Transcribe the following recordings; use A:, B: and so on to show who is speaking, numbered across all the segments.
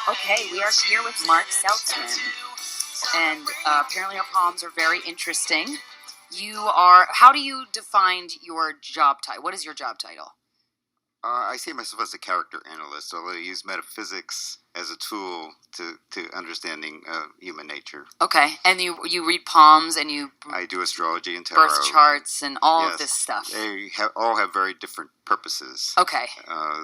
A: Okay, we are here with Mark Seltman, and apparently our palms are very interesting. How do you define your job title? What is your job title?
B: I see myself as a character analyst, although I use metaphysics as a tool to understanding human nature.
A: Okay, and you read palms and
B: I do astrology and tarot.
A: Birth charts and all
B: Yes,
A: of this stuff.
B: They all have very different purposes.
A: Okay.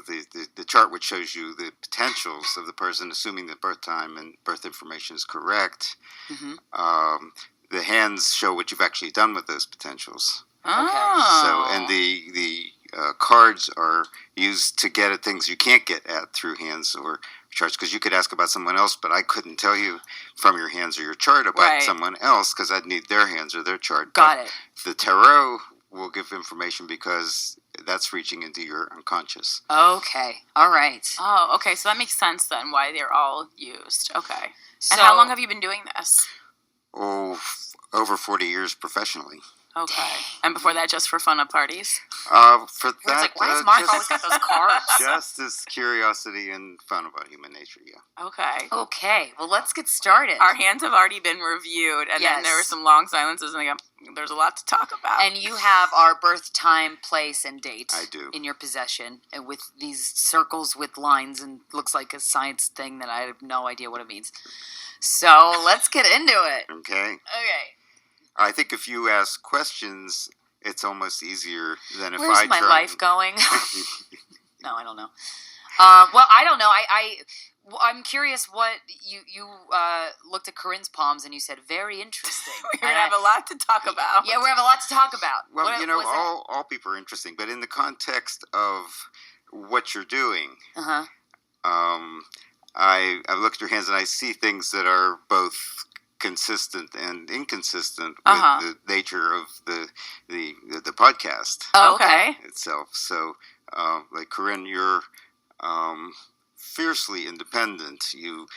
B: The chart which shows you the potentials of the person, assuming that birth time and birth information is correct.
A: Mm-hmm.
B: The hands show what you've actually done with those potentials.
A: Oh.
B: So, and the cards are used to get at things you can't get at through hands or charts, because you could ask about someone else, but I couldn't tell you from your hands or your chart about someone else because I'd need their hands or their chart.
A: Got it.
B: The tarot will give information because that's reaching into your unconscious.
A: Okay. All right.
C: Oh, okay. So that makes sense then why they're all used. Okay. So, and how long have you been doing this?
B: Over 40 years professionally.
C: Okay.
A: Dang.
C: And before that, just for fun at parties?
B: For that,
A: like, why does Mark always got those cards?
B: Just as curiosity and fun about human nature, yeah.
C: Okay.
A: Okay. Well, let's get started.
C: Our hands have already been reviewed, and then there were some long silences, and there's a lot to talk about.
A: And you have our birth time, place, and date.
B: I do.
A: In your possession, and with these circles with lines, and looks like a science thing that I have no idea what it means. So let's get into it.
B: Okay.
A: Okay.
B: I think if you ask questions, it's almost easier than if
A: Where's
B: I try.
A: Where's my life going? No, I don't know. Well, I don't know. I'm curious what you looked at Corinne's palms and you said very interesting.
C: We're gonna have a lot to talk about.
A: Yeah, we have a lot to talk about.
B: Well, all people are interesting, but in the context of what you're doing, I look at your hands and I see things that are both consistent and inconsistent with the nature of the podcast itself. So, like Corinne, you're fiercely independent. You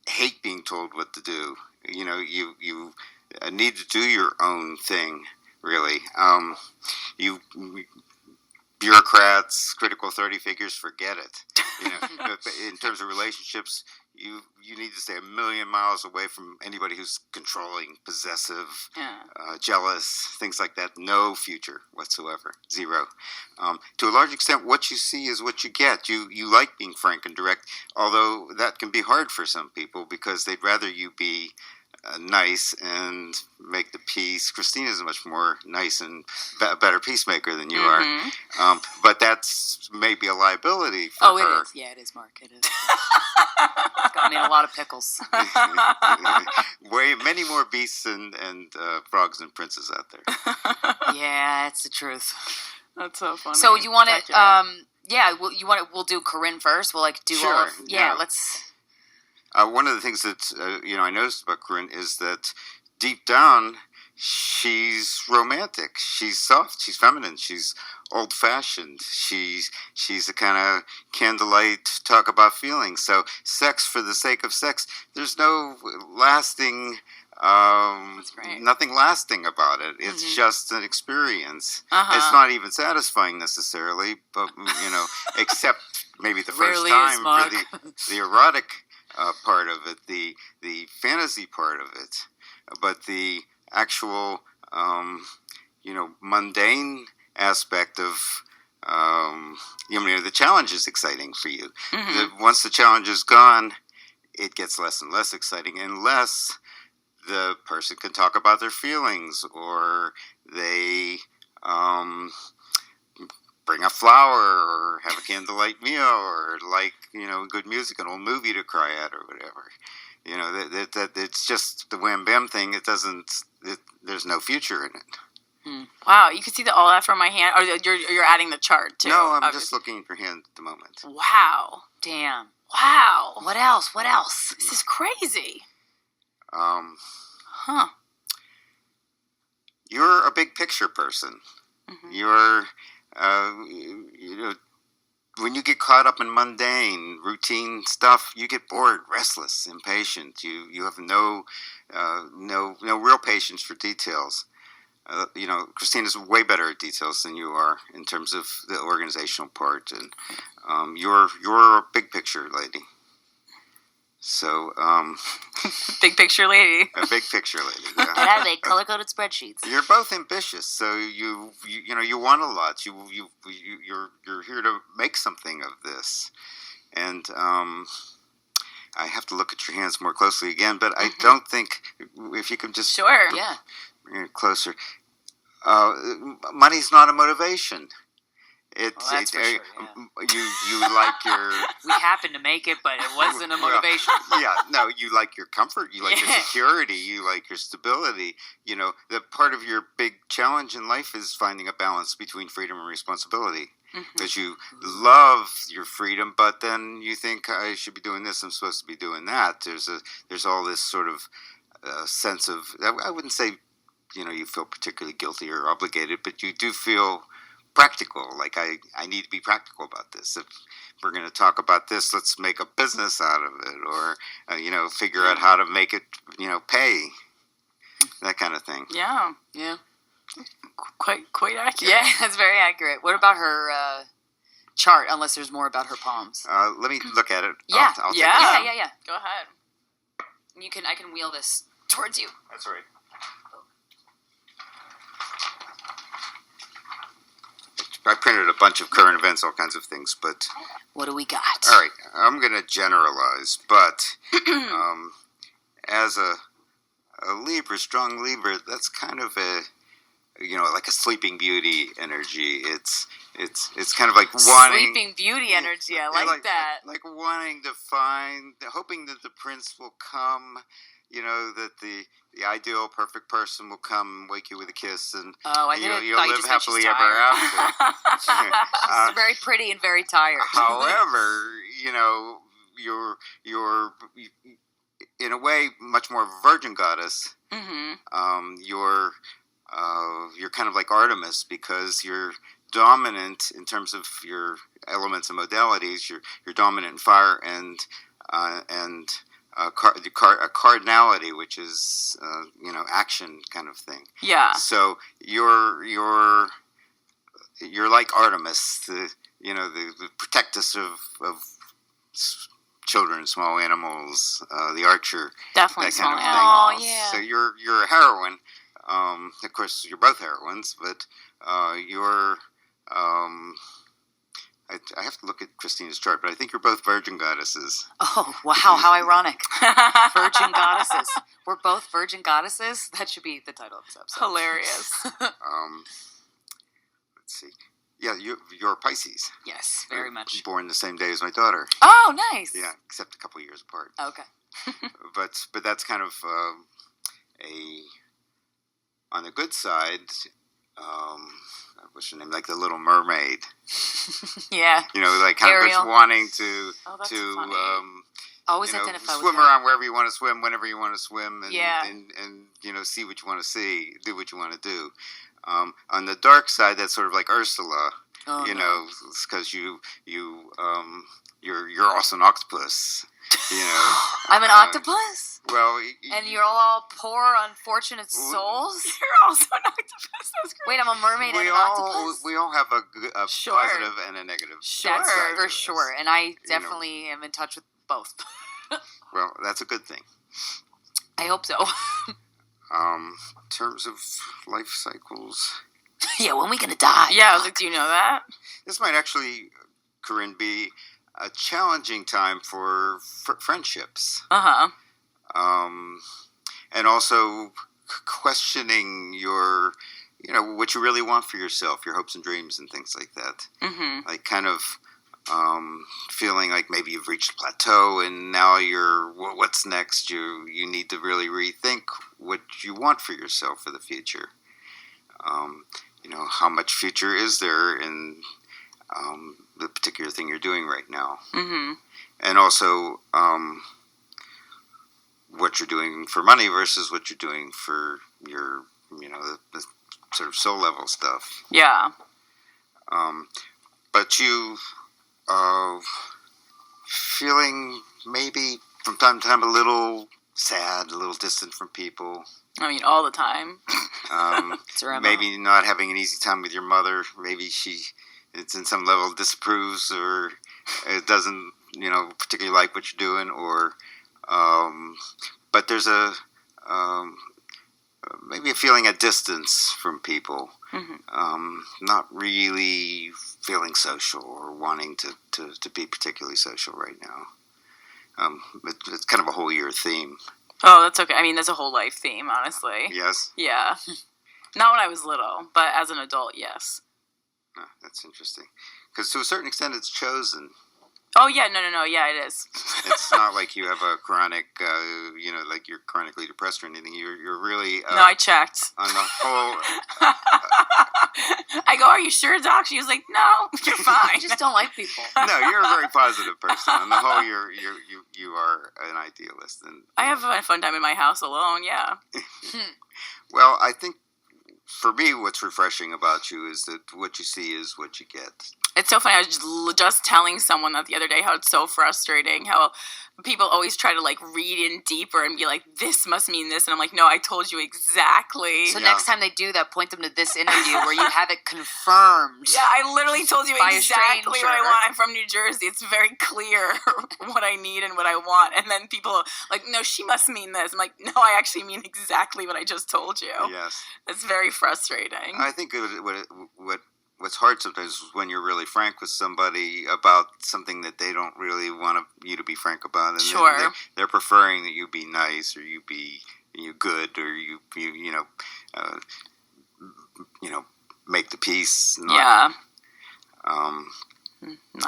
B: hate being told what to do. You know, you need to do your own thing. Really, you bureaucrats, critical authority figures, forget it. You know, but in terms of relationships, you need to stay a million miles away from anybody who's controlling, possessive, jealous, things like that. No future whatsoever. Zero. To a large extent, what you see is what you get. You like being frank and direct, although that can be hard for some people because they'd rather you be nice and make the peace. Krystyna's a much more nice and a better peacemaker than you are. But that's maybe a liability for her.
A: Oh, it is. Yeah, it is, Mark. It is. It's got me in a lot of pickles.
B: Many more beasts and frogs and princes out there.
A: Yeah, it's the truth.
C: That's so funny.
A: So you want it? We'll do Corinne first. We'll do
B: sure,
A: all of. Yeah, let's.
B: One of the things that I noticed about Corinne is that deep down she's romantic. She's soft. She's feminine. She's old-fashioned. She's the kind of candlelight talk about feelings. So sex for the sake of sex. There's no lasting. Nothing lasting about it. It's just an experience. It's not even satisfying necessarily, but except maybe the first time for the erotic part of it, the fantasy part of it, but the actual mundane aspect of the challenge is exciting for you. Once the challenge is gone, it gets less and less exciting unless the person can talk about their feelings or they bring a flower or have a candlelight meal or good music, an old movie to cry at or whatever. That it's just the wham bam thing. There's no future in it.
C: Wow, you can see all that from my hand. Or you're adding the chart too.
B: No, I'm just looking at your hand at the moment.
C: Wow.
A: Damn.
C: Wow.
A: What else?
C: This is crazy.
B: You're a big picture person. You're when you get caught up in mundane, routine stuff, you get bored, restless, impatient. You have no real patience for details. Krystyna's way better at details than you are in terms of the organizational part, and you're a big picture lady. So,
C: Big picture lady.
B: a big picture lady.
A: And I make color-coded spreadsheets.
B: You're both ambitious, so you want a lot. You're here to make something of this, and I have to look at your hands more closely again. But I don't think if you can just
C: Sure.
A: Yeah.
B: bring it closer. Money's not a motivation.
A: That's for sure,
B: You like your
A: We happened to make it, but it wasn't a motivation.
B: no, you like your comfort, you like your security, you like your stability. The part of your big challenge in life is finding a balance between freedom and responsibility. Because you love your freedom, but then you think I should be doing this, I'm supposed to be doing that. There's all this sort of sense of, I wouldn't say you feel particularly guilty or obligated, but you do feel practical. Like I need to be practical about this. If we're going to talk about this, let's make a business out of it, or figure out how to make it pay, that kind of thing.
C: Yeah.
A: Yeah.
C: Quite accurate.
A: Yeah, that's very accurate. What about her chart? Unless there's more about her palms.
B: Let me look at it.
A: Yeah.
B: I'll take
C: Yeah.
B: it.
A: Yeah.
C: Go ahead.
A: I can wheel this towards you.
B: That's right. I printed a bunch of current events, all kinds of things, but
A: What do we got?
B: all right, I'm going to generalize, but as a Libra, strong Libra, that's kind of a like a sleeping beauty energy. It's kind of like wanting
A: Sleeping Beauty energy. I like that.
B: like wanting to hoping that the prince will come. That the ideal perfect person will come, wake you with a kiss, and you'll live
A: just meant
B: happily
A: she's
B: ever
A: tired.
B: after.
A: She's very pretty and very tired.
B: However, you're in a way much more of a virgin goddess. You're kind of like Artemis because you're dominant in terms of your elements and modalities. You're dominant in fire and cardinality, which is action kind of thing.
C: Yeah.
B: So you're like Artemis, the protectress of children, small animals, the archer,
C: Definitely
B: that kind
C: small
B: of
C: animals.
B: thing.
A: Oh, yeah.
B: So you're a heroine. Of course, you're both heroines, but you're. I have to look at Krystyna's chart, but I think you're both virgin goddesses.
A: Oh, wow, how ironic. Virgin goddesses. We're both virgin goddesses? That should be the title of this episode.
C: Hilarious.
B: Let's see. Yeah, you're a Pisces.
A: Yes, very much.
B: Born the same day as my daughter.
A: Oh, nice.
B: Yeah, except a couple years apart.
A: Okay.
B: But that's kind of on the good side. What's her name? Like the Little Mermaid.
A: Yeah.
B: Like kind of
A: Ariel.
B: just wanting to
C: that's funny.
A: Always identify
B: swim
A: with her.
B: around wherever you want to swim, whenever you want to swim, and
A: Yeah.
B: and see what you want to see, do what you want to do. On the dark side, that's sort of like Ursula.
A: Oh,
B: Because you're also an octopus.
A: I'm an octopus?
B: Well,
A: And you're all poor, unfortunate souls?
C: You're also an octopus. That's great.
A: Wait, I'm a mermaid and an octopus?
B: we all have a
C: Sure.
B: positive and a negative.
C: Sure.
A: That's
B: side to
A: for
B: us.
A: sure. And I definitely am in touch with both.
B: Well, that's a good thing.
A: I hope so.
B: In terms of life cycles,
A: Yeah, when we gonna die?
C: Yeah, I was like, do you know that?
B: this might actually, Corinne, be a challenging time for friendships. And also questioning your, what you really want for yourself, your hopes and dreams and things like that. Like kind of feeling like maybe you've reached a plateau and now what's next? You need to really rethink what you want for yourself for the future. How much future is there in the particular thing you're doing right now? And also what you're doing for money versus what you're doing for your, the sort of soul level stuff.
C: Yeah.
B: But you feeling maybe from time to time a little sad, a little distant from people.
C: I mean, all the time.
B: Maybe not having an easy time with your mother. Maybe it's in some level disapproves or it doesn't, particularly like what you're doing, or But there's maybe a feeling at distance from people, not really feeling social or wanting to be particularly social right now. It's kind of a whole year theme.
C: Oh, that's okay. I mean, that's a whole life theme, honestly.
B: Yes?
C: Yeah. Not when I was little, but as an adult, yes.
B: Oh, that's interesting. Because to a certain extent, it's chosen.
C: Oh, yeah, no, yeah, it is.
B: It's not like you have a chronic, like you're chronically depressed or anything. You're really...
C: no, I checked.
B: On the whole...
C: I go, are you sure, Doc? She was like, no, you're fine.
A: I just don't like people.
B: No, you're a very positive person. On the whole, you are an idealist. And
C: I have a fun time in my house alone, yeah.
B: Well, I think for me, what's refreshing about you is that what you see is what you get.
C: It's so funny. I was just telling someone that the other day how it's so frustrating how people always try to like read in deeper and be like, this must mean this. And I'm like, no, I told you exactly.
A: So next time they do that, point them to this interview where you have it confirmed.
C: Yeah, I literally told you
A: by
C: exactly what I want. I'm from New Jersey. It's very clear what I need and what I want. And then people are like, no, she must mean this. I'm like, no, I actually mean exactly what I just told you.
B: Yes.
C: It's very frustrating.
B: I think what's hard sometimes is when you're really frank with somebody about something that they don't really want you to be frank about. And
C: sure.
B: They're preferring that you be nice or you be good or you make the peace.
C: Not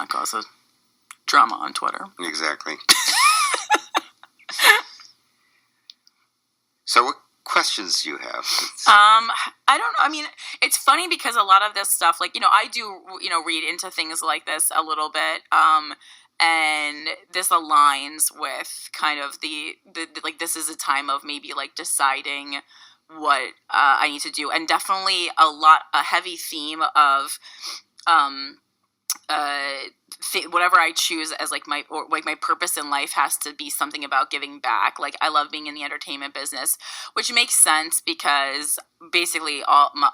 C: cause a drama on Twitter.
B: Exactly. So what questions do you have?
C: I don't know. I mean, it's funny because a lot of this stuff, like, I do, read into things like this a little bit. And this aligns with kind of the like, this is a time of maybe like deciding what I need to do. And definitely a heavy theme of, whatever I choose as like my purpose in life has to be something about giving back. Like, I love being in the entertainment business, which makes sense because basically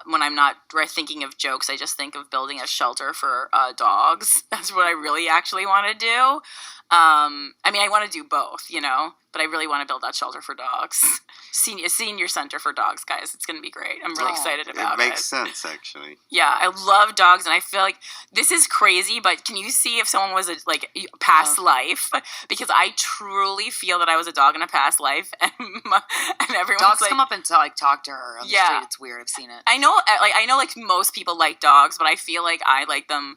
C: when I'm not thinking of jokes, I just think of building a shelter for dogs. That's what I really actually want to do. I mean, I want to do both, but I really want to build that shelter for dogs. Senior center for dogs, guys. It's going to be great. I'm really excited about it.
B: It makes sense, actually.
C: Yeah, I love dogs, and I feel like this is crazy, but can you see if someone was a past life? Because I truly feel that I was a dog in a past life, and everyone's
A: dogs
C: like,
A: come up and talk to her on the street. It's weird. I've seen it.
C: I know most people like dogs, but I feel like I like them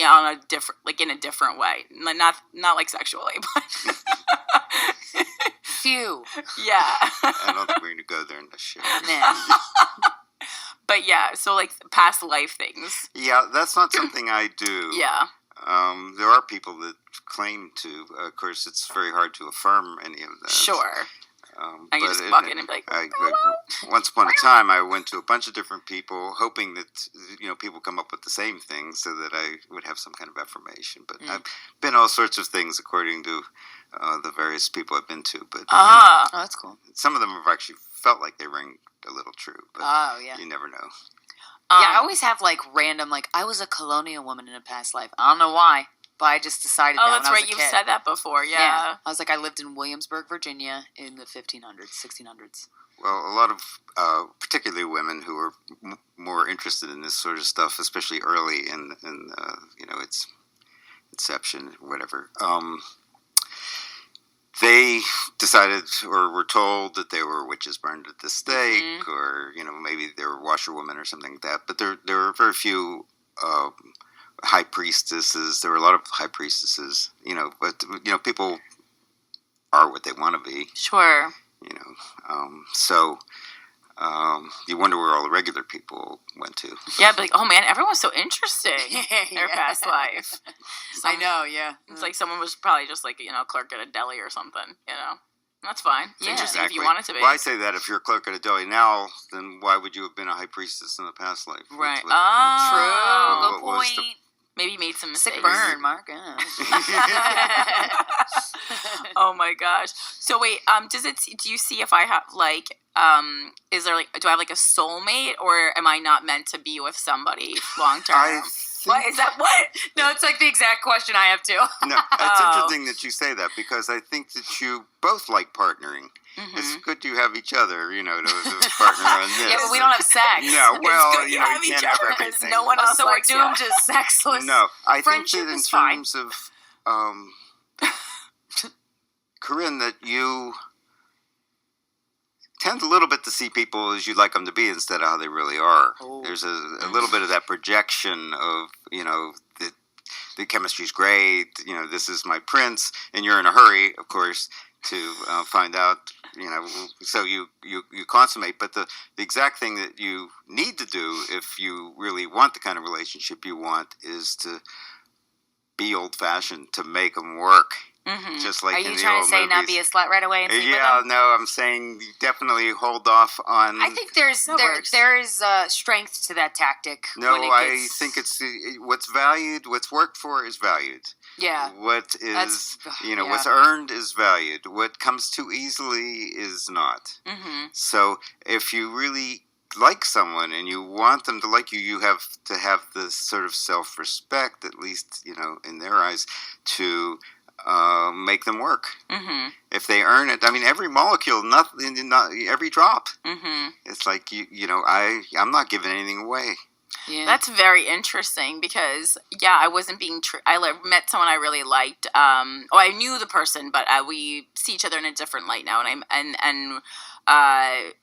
C: on a different, in a different way, not like sexually, but
A: Phew.
C: Yeah.
B: I don't think we're gonna go there in this show.
C: But yeah, so like past life things.
B: Yeah, that's not something I do.
C: Yeah.
B: There are people that claim to. Of course, it's very hard to affirm any of that.
C: Sure. I can just walk in and be like,
B: once upon a time, I went to a bunch of different people, hoping that people come up with the same thing, so that I would have some kind of affirmation. But I've been all sorts of things according to the various people I've been to. But
A: oh, that's cool.
B: Some of them have actually felt like they ring a little true, but you never know.
A: Yeah, I always have random I was a colonial woman in a past life. I don't know why. But I just decided that when I was a kid.
C: Oh, that's right. You've said that before, yeah.
A: I was like, I lived in Williamsburg, Virginia in the 1500s, 1600s.
B: Well, a lot of, particularly women who are more interested in this sort of stuff, especially early in its inception or whatever, they decided or were told that they were witches burned at the stake, or, maybe they were washerwomen or something like that. But there were very few high priestesses. There were a lot of high priestesses, but people are what they want to be.
C: Sure.
B: So you wonder where all the regular people went to.
C: Yeah, but oh man, everyone's so interesting in their past life.
A: I know, yeah.
C: It's like someone was probably just clerk at a deli or something, That's fine. It's interesting if you want it to be.
B: Well, I say that if you're a clerk at a deli now, then why would you have been a high priestess in the past life?
C: Right.
A: True. Good point.
C: Maybe made some mistakes.
A: Sick burn, Mark.
C: Oh my gosh. So wait, do you see if I have is there do I have a soulmate, or am I not meant to be with somebody long term?
B: I
C: What is that? What?
A: No, it's like the exact question I have too.
B: No, it's interesting that you say that because I think that you both like partnering.
C: Mm-hmm.
B: It's good you have each other, to partner on this.
A: Yeah, but we don't have sex.
B: No, well,
C: good
B: you
C: you have
B: can't
C: each
B: have
C: other.
B: everything.
C: No one else
A: So we're
C: likes
A: doomed
C: you.
A: to sexless.
B: No, I think
A: Friendship
B: that in
A: is fine.
B: terms of Corinne, that you tend a little bit to see people as you'd like them to be instead of how they really are.
A: Oh.
B: There's a little bit of that projection of, the chemistry's great, this is my prince, and you're in a hurry, of course, to find out, so you consummate. But the exact thing that you need to do if you really want the kind of relationship you want is to be old-fashioned, to make them work.
C: Mm-hmm.
B: Just like
A: Are
B: in
A: you
B: the
A: trying
B: old
A: to say not
B: movies.
A: be a slut right away and sleep with
B: Yeah,
A: them?
B: no, I'm saying definitely hold off on.
A: I think there is strength to that tactic.
B: No,
A: when it
B: I
A: gets,
B: think it's what's valued, what's worked for is valued.
A: Yeah.
B: What is,
A: That's-
B: what's earned is valued. What comes too easily is not.
C: Mm-hmm.
B: So if you really like someone and you want them to like you, you have to have this sort of self-respect, at least, in their eyes, to make them work.
C: Mm-hmm.
B: If they earn it, I mean, every molecule, not every drop.
C: Mm-hmm.
B: It's like I'm not giving anything away.
A: Yeah.
C: That's very interesting because, I wasn't being I met someone I really liked. I knew the person, but we see each other in a different light now, and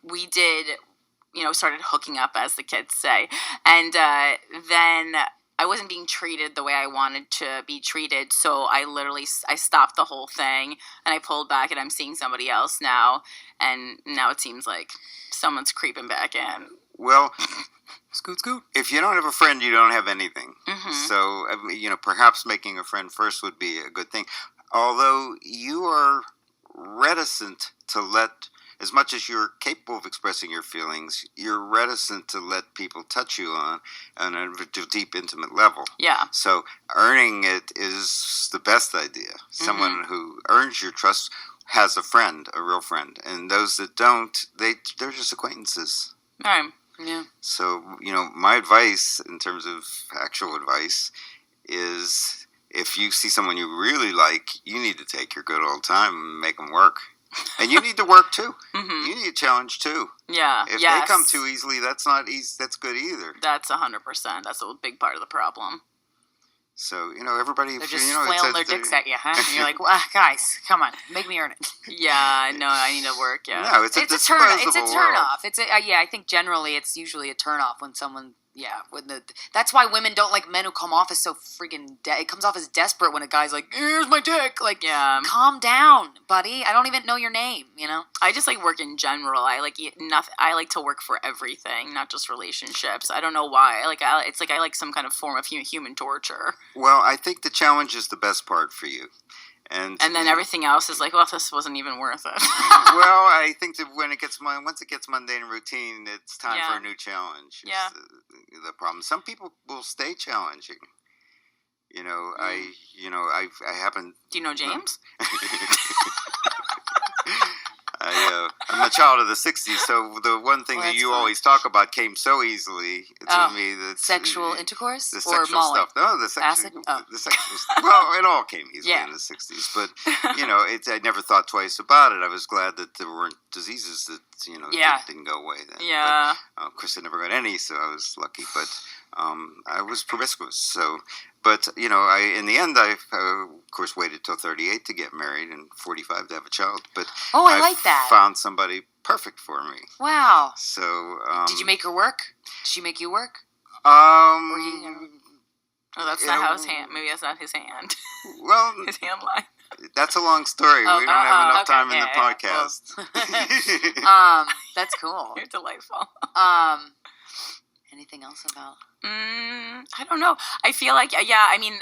C: we did, started hooking up, as the kids say, and then I wasn't being treated the way I wanted to be treated, so I stopped the whole thing, and I pulled back, and I'm seeing somebody else now, and now it seems like someone's creeping back in.
B: Well,
A: Scoot, scoot.
B: if you don't have a friend, you don't have anything.
C: Mm-hmm.
B: So, perhaps making a friend first would be a good thing. Although you are reticent to let, as much as you're capable of expressing your feelings, you're reticent to let people touch you on a deep, intimate level.
C: Yeah.
B: So earning it is the best idea. Someone who earns your trust has a friend, a real friend. And those that don't, they're just acquaintances.
C: Right.
A: Yeah.
B: So, my advice, in terms of actual advice, is if you see someone you really like, you need to take your good old time and make them work. And you need to work, too.
C: Mm-hmm.
B: You need a challenge, too.
C: Yeah.
B: If they come too easily, that's not easy. That's good either.
C: That's 100%. That's a big part of the problem.
B: So, everybody...
A: They're just flailing their dicks at you, huh? And you're like, well, guys, come on, make me earn it.
C: Yeah, no, I need to work, yeah.
B: No, it's a disposable
A: It's a
B: world.
A: turn off. I think generally it's usually a turn off when someone, that's why women don't like men who come off as so freaking, it comes off as desperate when a guy's like, here's my dick. Like,
C: Yeah.
A: calm down, buddy. I don't even know your name,
C: I just like work in general. I like nothing. I like to work for everything, not just relationships. I don't know why. It's like I like some kind of form of human torture.
B: Well, I think the challenge is the best part for you. And
C: then everything else is like, well, this wasn't even worth it.
B: Well, I think that once it gets mundane and routine, it's time for a new challenge.
C: Yeah.
B: The problem. Some people will stay challenging. I happen.
C: Do you know James?
B: I'm a child of the '60s, so the one thing that you always talk about came so easily to me. That
A: sexual intercourse
B: the
A: or
B: sexual
A: mullet?
B: stuff. No, the sexual.
A: Acid? Oh.
B: The sexual. Well, it all came easily in the '60s, but I never thought twice about it. I was glad that there weren't diseases that that didn't go away then.
C: Yeah.
B: But, of course, I never got any, so I was lucky. But I was promiscuous, so. But, in the end, I, of course, waited till 38 to get married and 45 to have a child. But
A: I like that.
B: Found somebody perfect for me.
A: Wow.
B: So,
A: did you make her work? Did she make you work?
C: Oh, that's not how his hand. Maybe that's not his hand.
B: Well,
C: his hand line.
B: That's a long story. We don't have enough time in the podcast.
A: That's cool.
C: You're delightful.
A: Anything else about?
C: I don't know. I feel like, I mean,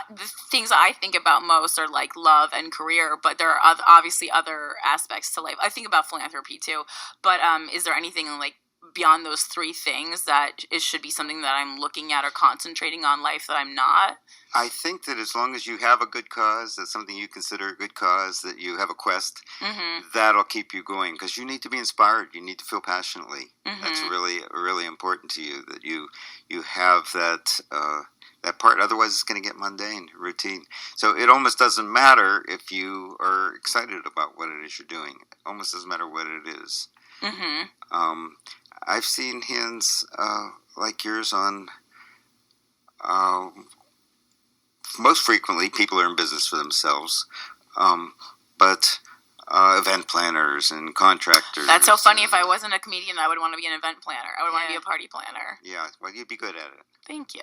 C: the things I think about most are like love and career, but there are obviously other aspects to life. I think about philanthropy too, but is there anything like beyond those three things that it should be something that I'm looking at or concentrating on life that I'm not?
B: I think that as long as you have a good cause, that's something you consider a good cause, that you have a quest, that'll keep you going, because you need to be inspired. You need to feel passionately. That's really, really important to you, that you have that that part. Otherwise, it's going to get mundane, routine. So it almost doesn't matter if you are excited about what it is you're doing. It almost doesn't matter what it is.
C: Mm-hmm.
B: I've seen hands like yours on. Most frequently, people are in business for themselves, but event planners and contractors.
C: That's so funny. If I wasn't a comedian, I would want to be an event planner. I would want to be a party planner.
B: Yeah, well, you'd be good at it.
C: Thank you.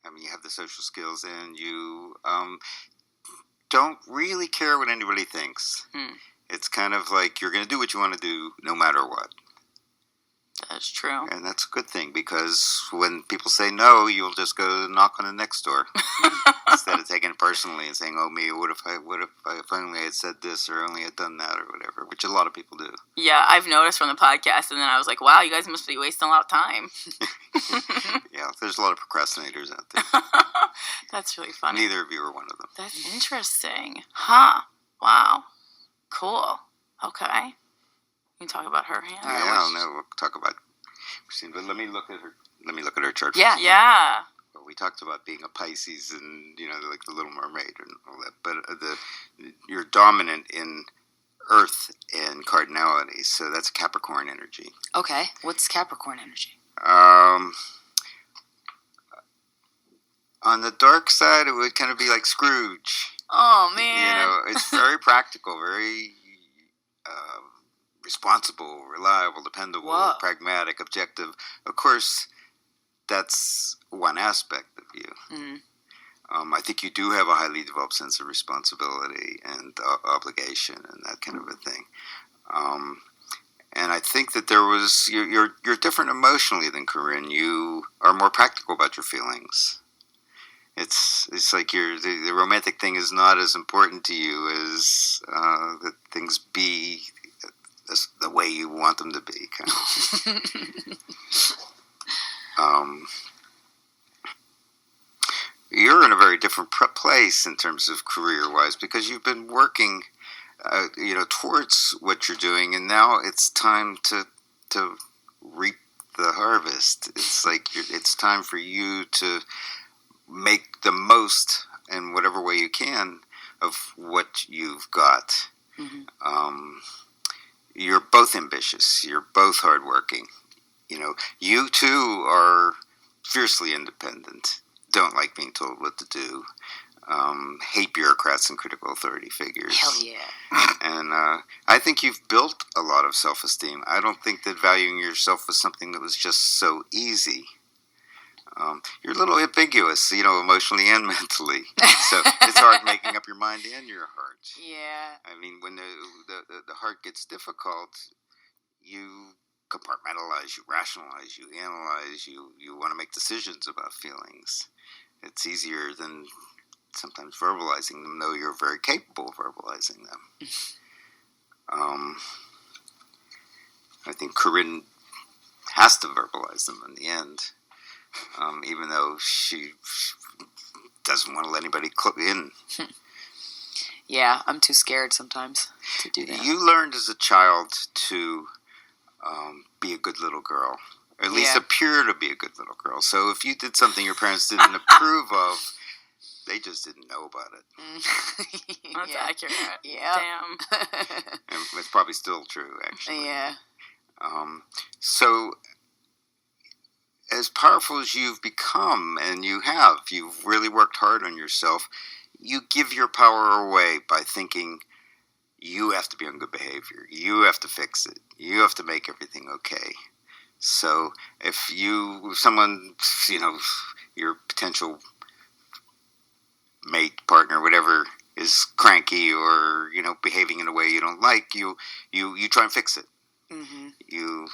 B: I mean, you have the social skills, and you don't really care what anybody thinks. It's kind of like you're going to do what you want to do no matter what.
C: That's true.
B: And that's a good thing, because when people say no, you'll just go knock on the next door instead of taking it personally and saying, "Oh me, what if I only had said this or only had done that or whatever," which a lot of people do.
C: Yeah, I've noticed from the podcast, and then I was like, "Wow, you guys must be wasting a lot of time."
B: Yeah, there's a lot of procrastinators out there.
C: That's really funny.
B: Neither of you are one of them.
C: That's interesting. Huh. Wow. Cool. Okay. You can talk about her hand.
B: Yeah, no, we'll talk about Christine, but let me look at her chart.
C: Yeah, yeah.
B: Well, we talked about being a Pisces and like the Little Mermaid and all that, but you're dominant in Earth and cardinality, so that's Capricorn energy.
A: Okay, what's Capricorn energy?
B: On the dark side, it would kind of be like Scrooge.
C: Oh man.
B: It's very practical, very responsible, reliable, dependable, pragmatic, objective. Of course, that's one aspect of you. Mm-hmm. I think you do have a highly developed sense of responsibility and obligation and that kind of a thing. And I think that you're different emotionally than Corinne. You are more practical about your feelings. It's like the romantic thing is not as important to you as that things be the way you want them to be, kind of. You're in a very different place in terms of career-wise, because you've been working, towards what you're doing, and now it's time to reap the harvest. It's like it's time for you to make the most in whatever way you can of what you've got. Mm-hmm. You're both ambitious. You're both hardworking. You too are fiercely independent. Don't like being told what to do. Hate bureaucrats and critical authority figures.
A: Hell yeah.
B: And I think you've built a lot of self-esteem. I don't think that valuing yourself was something that was just so easy. You're a little ambiguous, emotionally and mentally. So it's hard making up your mind and your heart.
C: Yeah.
B: I mean, when the heart gets difficult, you compartmentalize, you rationalize, you analyze, you want to make decisions about feelings. It's easier than sometimes verbalizing them, though you're very capable of verbalizing them. I think Corinne has to verbalize them in the end. Even though she doesn't want to let anybody clip in.
A: Yeah, I'm too scared sometimes to do that.
B: You learned as a child to be a good little girl, or at least appear to be a good little girl. So if you did something your parents didn't approve of, they just didn't know about it.
C: That's accurate.
A: Yeah.
C: Damn.
B: And it's probably still true, actually.
A: Yeah.
B: So as powerful as you've become, and you've really worked hard on yourself, you give your power away by thinking you have to be on good behavior. You have to fix it. You have to make everything okay. So if someone, your potential mate, partner, whatever, is cranky or, behaving in a way you don't like, you try and fix it. Mm-hmm. You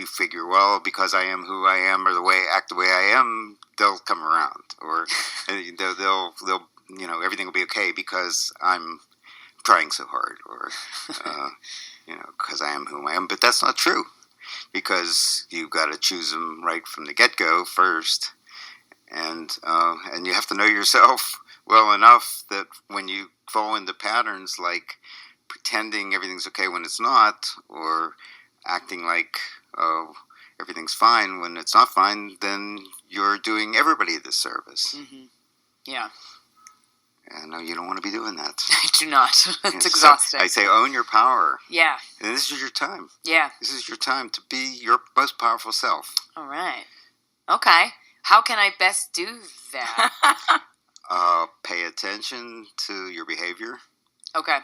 B: figure, well, because I am who I am, or act the way I am, they'll come around, or they'll everything will be okay because I'm trying so hard, or because I am who I am. But that's not true, because you've got to choose them right from the get-go first, and you have to know yourself well enough that when you fall into patterns like pretending everything's okay when it's not, or acting like everything's fine when it's not fine, then you're doing everybody a disservice.
A: Mm-hmm. Yeah.
B: And you don't want to be doing that.
A: I do not. It's
B: So
A: exhausting.
B: I say own your power.
A: Yeah.
B: And this is your time.
A: Yeah.
B: This is your time to be your most powerful self.
A: All right. Okay. How can I best do that?
B: Pay attention to your behavior.
A: Okay.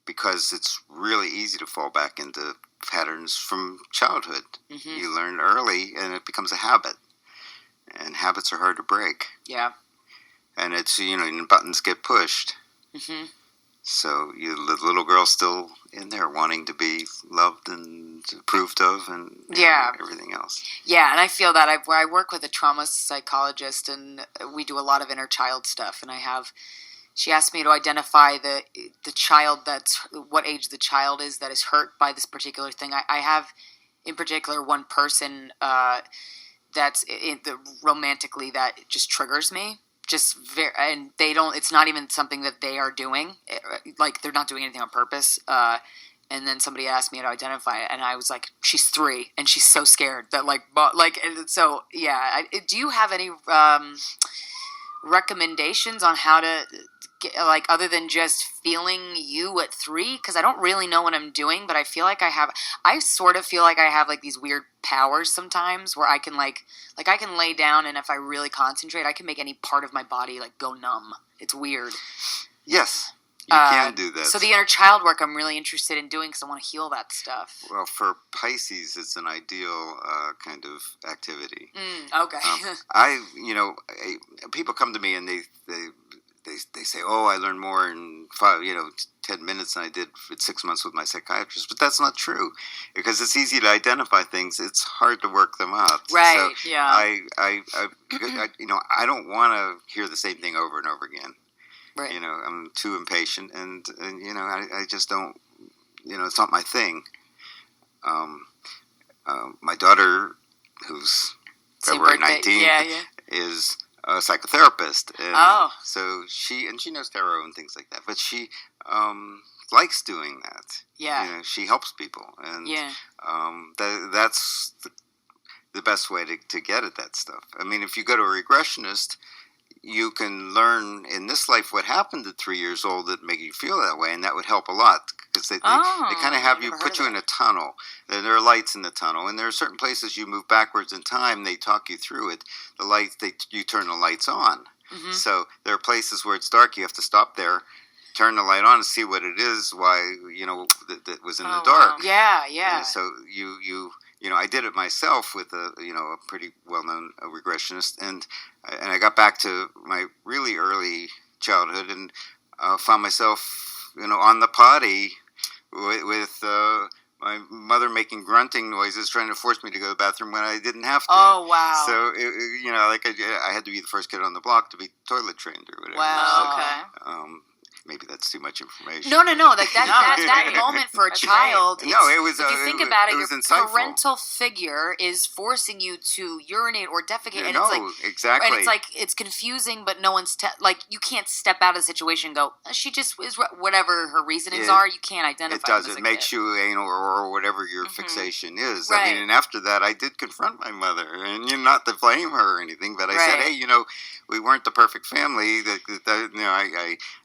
B: Because it's really easy to fall back into patterns from childhood.
A: Mm-hmm.
B: You learn early and it becomes a habit. And habits are hard to break.
A: Yeah.
B: And it's, and buttons get pushed.
A: Mm-hmm.
B: So the little girl's still in there wanting to be loved and approved of and everything else.
A: Yeah, and I feel that I work with a trauma psychologist, and we do a lot of inner child stuff. And she asked me to identify the child what age the child is that is hurt by this particular thing. I have, in particular, one person that's romantically that just triggers me. And they don't. It's not even something that they are doing. Like they're not doing anything on purpose. And then somebody asked me to identify it, and I was like, "She's 3, and she's so scared that And so yeah. Do you have any recommendations on how to get, other than just feeling you at 3? Because I don't really know what I'm doing, but I feel like I sort of feel like I have these weird powers sometimes where I can I can lay down, and if I really concentrate, I can make any part of my body go numb. It's weird.
B: Yes, you can do that.
A: So the inner child work I'm really interested in doing because I want to heal that stuff.
B: Well, for Pisces, it's an ideal kind of activity.
A: Okay.
B: People come to me and they say, "Oh, I learned more in 10 minutes than I did for 6 months with my psychiatrist," but that's not true because it's easy to identify things. It's hard to work them out.
A: Right.
B: So
C: Yeah.
B: I don't want to hear the same thing over and over again.
A: Right.
B: I'm too impatient, and I just don't. It's not my thing. My daughter, who's February 19th, is a psychotherapist. And so she knows tarot and things like that, but she likes doing that.
A: Yeah.
B: She helps people, and that's the best way to get at that stuff. I mean, if you go to a regressionist, you can learn in this life what happened at 3 years old that make you feel that way, and that would help a lot because they kind of have you put you in a tunnel. There are lights in the tunnel, and there are certain places you move backwards in time. They talk you through it. The lights, you turn the lights on. Mm-hmm. So there are places where it's dark. You have to stop there, turn the light on, and see what it is. Why that was in the dark.
A: Wow. Yeah.
B: And so I did it myself with a pretty well-known regressionist, and I got back to my really early childhood and found myself, on the potty with my mother making grunting noises, trying to force me to go to the bathroom when I didn't have to.
A: Oh, wow.
B: So I had to be the first kid on the block to be toilet trained or whatever.
A: Wow.
B: So,
C: Okay.
B: maybe that's too much information.
A: No. That moment for a child.
B: No, it was.
A: If you think about it,
B: was
A: your
B: insightful.
A: parental figure is forcing you to urinate or defecate, and
B: exactly.
A: And it's confusing, but no one's you can't step out of the situation and go. She just is whatever her reasonings are. You can't identify.
B: It does.
A: Them as
B: It
A: a
B: makes
A: kid.
B: you anal or whatever your fixation is.
A: Right.
B: I mean, and after that, I did confront my mother, and not to blame her or anything, but I said, "Hey, we weren't the perfect family.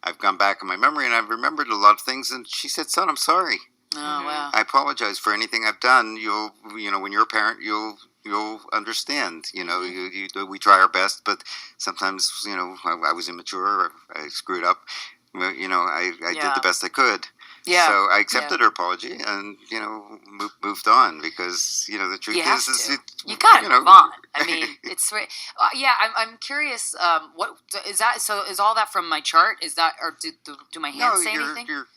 B: I've gone back in my memory, and I've remembered a lot of things." And she said, "Son, I'm sorry.
A: Oh wow.
B: I apologize for anything I've done. When you're a parent, you'll understand. We try our best, but sometimes, I was immature. I screwed up. I did the best I could."
A: Yeah.
B: So I accepted her apology and, moved on because, the truth is
A: you gotta move on. I mean, it's I'm curious. What is that? So is all that from my chart? Is that, or do my hands say anything?
B: You're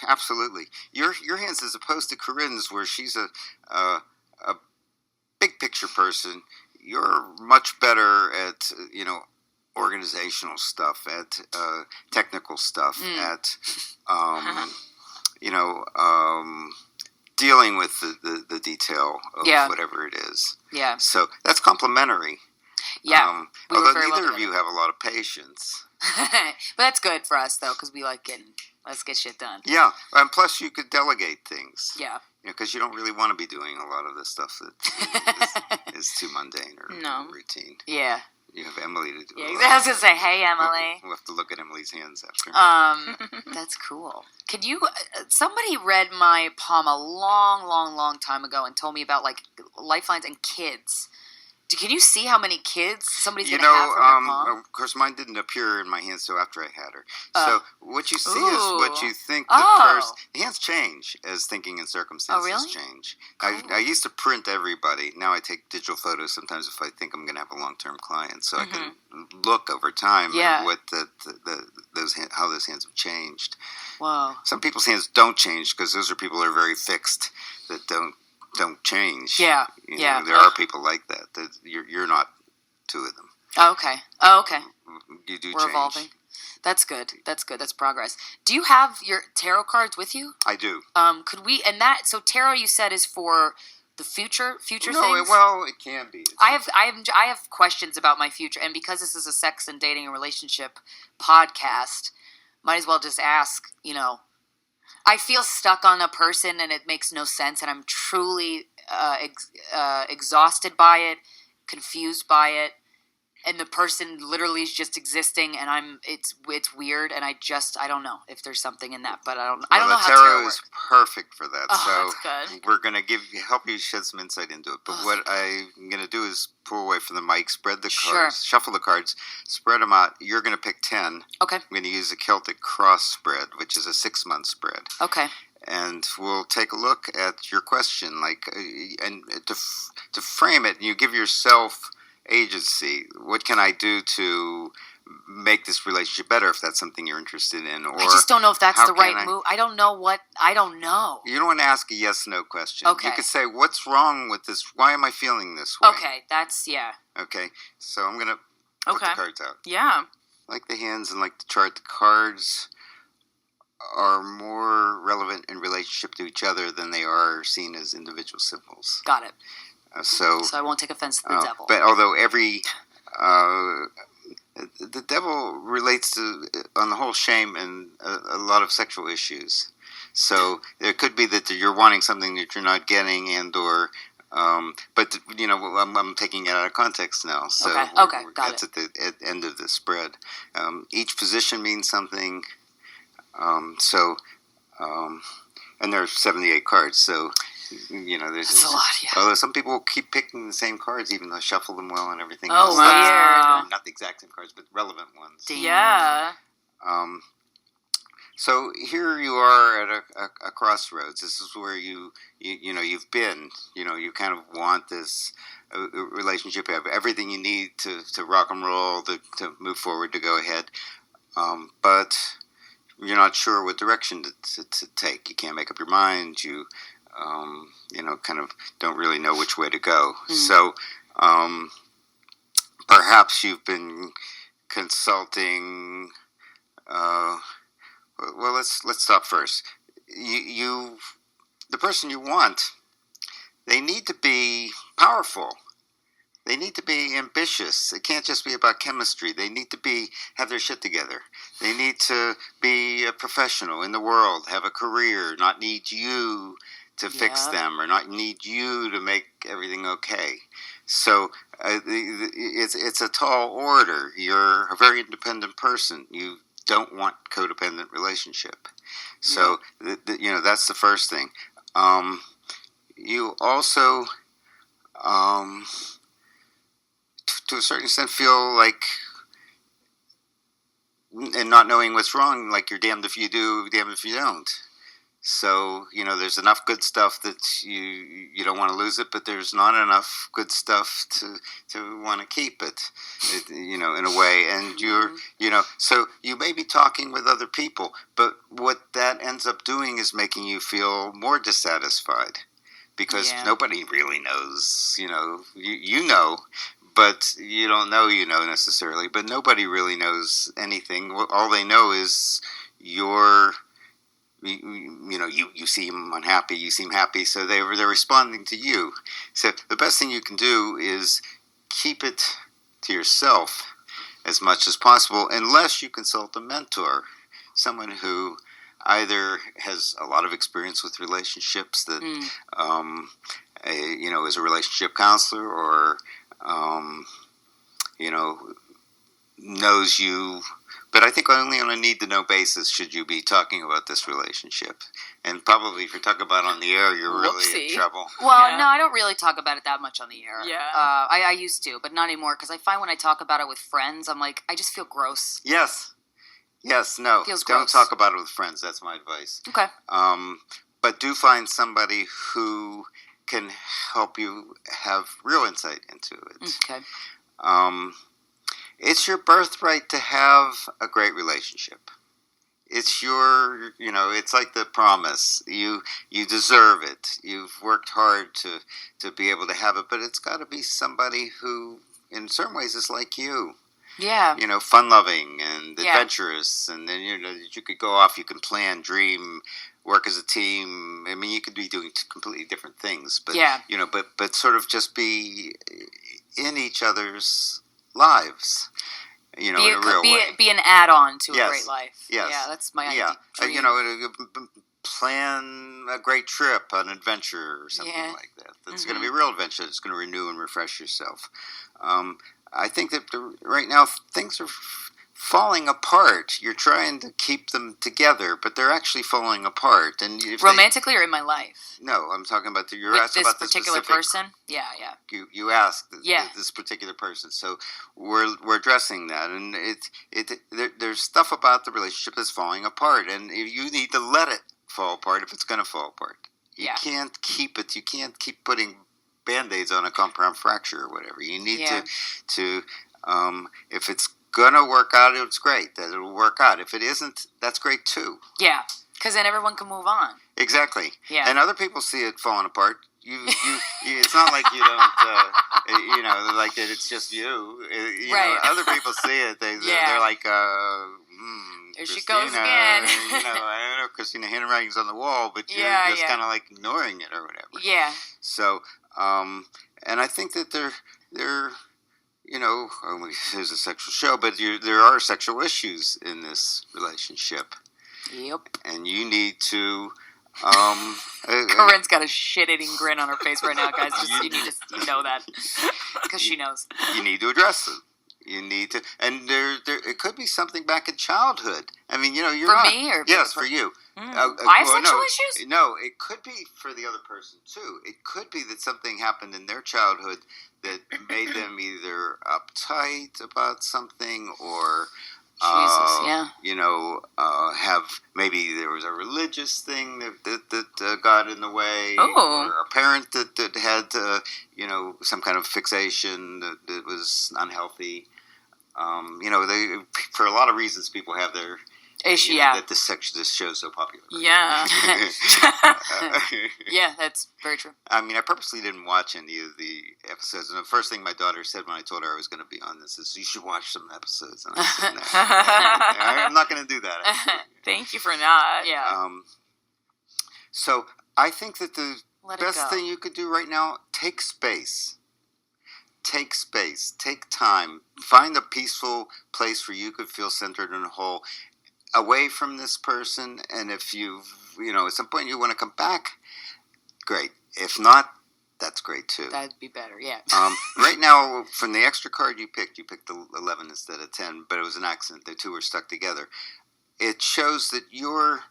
B: absolutely your hands, as opposed to Corinne's, where she's a big picture person. You're much better at organizational stuff, at technical stuff, at dealing with the detail of whatever it is.
A: Yeah.
B: So that's complementary.
A: Yeah.
B: Although neither of you have a lot of patience.
A: But that's good for us, though, because we let's get shit done.
B: Yeah. And plus you could delegate things.
A: Yeah.
B: because you don't really want to be doing a lot of this stuff that is too mundane or routine.
A: Yeah.
B: You have Emily to do it.
A: Yeah, I was going to say, hey, Emily.
B: We'll have to look at Emily's hands after.
A: That's cool. Could you, somebody read my palm a long, long, long time ago and told me about, like, lifelines and kids. Can you see how many kids somebody's going to have from their palm?
B: Of course, mine didn't appear in my hands until after I had her. So what you see is what you think the hands change as thinking and circumstances change. Cool. I used to print everybody. Now I take digital photos sometimes if I think I'm going to have a long-term client, so I can look over time at what how those hands have changed.
A: Wow.
B: Some people's hands don't change because those are people that are very fixed that don't change.
A: Yeah,
B: you know, there are people like that. You're not two of them.
A: Oh, okay.
B: You do
A: We're
B: change.
A: evolving. That's good. That's progress. Do you have your tarot cards with you?
B: I do.
A: Could we, and that, so tarot you said is for the future things?
B: Well, it can be.
A: I have questions about my future, and because this is a sex and dating and relationship podcast, might as well just ask, you know, I feel stuck on a person and it makes no sense, and I'm truly exhausted by it, confused by it, and the person literally is just existing, and it's weird, and I don't know if there's something in that, but I don't know how tarot
B: is perfect for that.
A: Oh,
B: so
A: that's good.
B: We're gonna help you shed some insight into it. But what I'm gonna do is pull away from the mic, spread the cards, shuffle the cards, spread them out. You're gonna pick 10.
A: Okay.
B: I'm gonna use a Celtic cross spread, which is a 6-month spread.
A: Okay.
B: And we'll take a look at your question, and to frame it, you give yourself agency. What can I do to make this relationship better if that's something you're interested in? Or
A: I just don't know if that's the right move. I don't know. You
B: don't want to ask a yes/no question.
A: Okay.
B: You could say, what's wrong with this? Why am I feeling this way?
A: Okay,
B: Okay, so I'm going to put the cards out.
C: Yeah.
B: Like the hands and like the chart, the cards are more relevant in relationship to each other than they are seen as individual symbols.
A: Got it.
B: So
A: I won't take offense to the devil.
B: But although the devil relates to, on the whole, shame and a lot of sexual issues. So it could be that you're wanting something that you're not getting, but you know, I'm taking it out of context now. So
A: okay, got it.
B: That's at the end of the spread. Each position means something. And there are 78 cards, so. You know,
A: that's a lot, yeah.
B: Although some people will keep picking the same cards, even though shuffle them well and everything
A: else.
B: Oh,
A: weird.
B: Not the exact same cards, but relevant ones.
C: Yeah.
B: So here you are at a crossroads. This is where you've been. You know, you kind of want this relationship. You have everything you need to rock and roll, to move forward, to go ahead. But you're not sure what direction to take. You can't make up your mind. You kind of don't really know which way to go. So perhaps you've been consulting. Well, let's stop first. The person you want, they need to be powerful. They need to be ambitious. It can't just be about chemistry. They need to have their shit together. They need to be a professional in the world, have a career, not need you to fix them, or not need you to make everything okay. So it's a tall order. You're a very independent person. You don't want codependent relationship. So that's the first thing. You also, to a certain extent, feel like, and not knowing what's wrong, like you're damned if you do, damned if you don't. So, there's enough good stuff that you don't want to lose it, but there's not enough good stuff to want to keep it, in a way. And so you may be talking with other people, but what that ends up doing is making you feel more dissatisfied because nobody really knows, you know, but you don't know, necessarily, but nobody really knows anything. All they know is you seem unhappy, you seem happy, so they're responding to you. So the best thing you can do is keep it to yourself as much as possible, unless you consult a mentor, someone who either has a lot of experience with relationships that, is a relationship counselor, or, knows you. But I think only on a need-to-know basis should you be talking about this relationship. And probably if you're talking about it on the air, you're really in trouble.
A: Well, no, I don't really talk about it that much on the air.
C: Yeah.
A: I used to, but not anymore, because I find when I talk about it with friends, I'm like, I just feel gross.
B: Yes, no.
A: Feels
B: don't
A: gross.
B: talk about it with friends. That's my advice.
A: Okay.
B: But do find somebody who can help you have real insight into it.
A: Okay.
B: It's your birthright to have a great relationship. It's your, it's like the promise. You deserve it. You've worked hard to be able to have it, but it's got to be somebody who, in certain ways, is like you.
A: Yeah.
B: Fun-loving and adventurous, and then you could go off. You can plan, dream, work as a team. I mean, you could be doing completely different things, but but sort of just be in each other's lives. In a real way.
A: Be an add-on to a great life.
B: Yes.
A: Yeah, that's my idea.
B: Plan a great trip, an adventure, or something like that. That's going to be a real adventure. It's going to renew and refresh yourself. I think that right now things are falling apart. You're trying to keep them together, but they're actually falling apart. And
A: romantically or in my life?
B: No, I'm talking about you're
A: with
B: asking about this
A: particular person. Yeah.
B: You asked this particular person, so we're addressing that, and there's stuff about the relationship that's falling apart, and you need to let it fall apart if it's going to fall apart. You can't keep it. You can't keep putting Band-Aids on a compound fracture or whatever. You need to if it's gonna work out, it's great that it'll work out. If it isn't, that's great too. Yeah,
A: because then everyone can move on.
B: Exactly.
A: Yeah,
B: and other people see it falling apart. It's not like you don't, like that. It's just you.
A: Right.
B: Other people see it. They're like,
A: there she goes again.
B: I don't know, Krystyna, handwriting's on the wall, but you're just kind of like ignoring it or whatever.
A: Yeah.
B: So, and I think that they're there's a sexual show, but there are sexual issues in this relationship.
A: Yep.
B: And you need to.
A: Corinne's got a shit-eating grin on her face right now, guys. You know that because she knows.
B: You need to address them. You need to, and there it could be something back in childhood. I mean, you're
A: for
B: not,
A: me or
B: yes, for you.
A: I have sexual issues.
B: No, it could be for the other person too. It could be that something happened in their childhood that made them either uptight about something or. Have maybe there was a religious thing that got in the way, or a parent that had some kind of fixation that was unhealthy. For a lot of reasons, people have their issue. That this show's so popular.
C: Yeah.
A: Yeah, that's very true.
B: I mean, I purposely didn't watch any of the episodes, and the first thing my daughter said when I told her I was going to be on this is, "You should watch some episodes." And I said, "No, I'm not going to do that." Actually.
C: Thank you for not.
A: Yeah.
B: So I think that the best thing you could do right now: take space. Take space. Take time. Find a peaceful place where you could feel centered and whole, away from this person. And if at some point you want to come back, great. If not, that's great too.
A: That'd be better, yeah.
B: Right now, from the extra card you picked the 11 instead of 10, but it was an accident. The two were stuck together. It shows that you're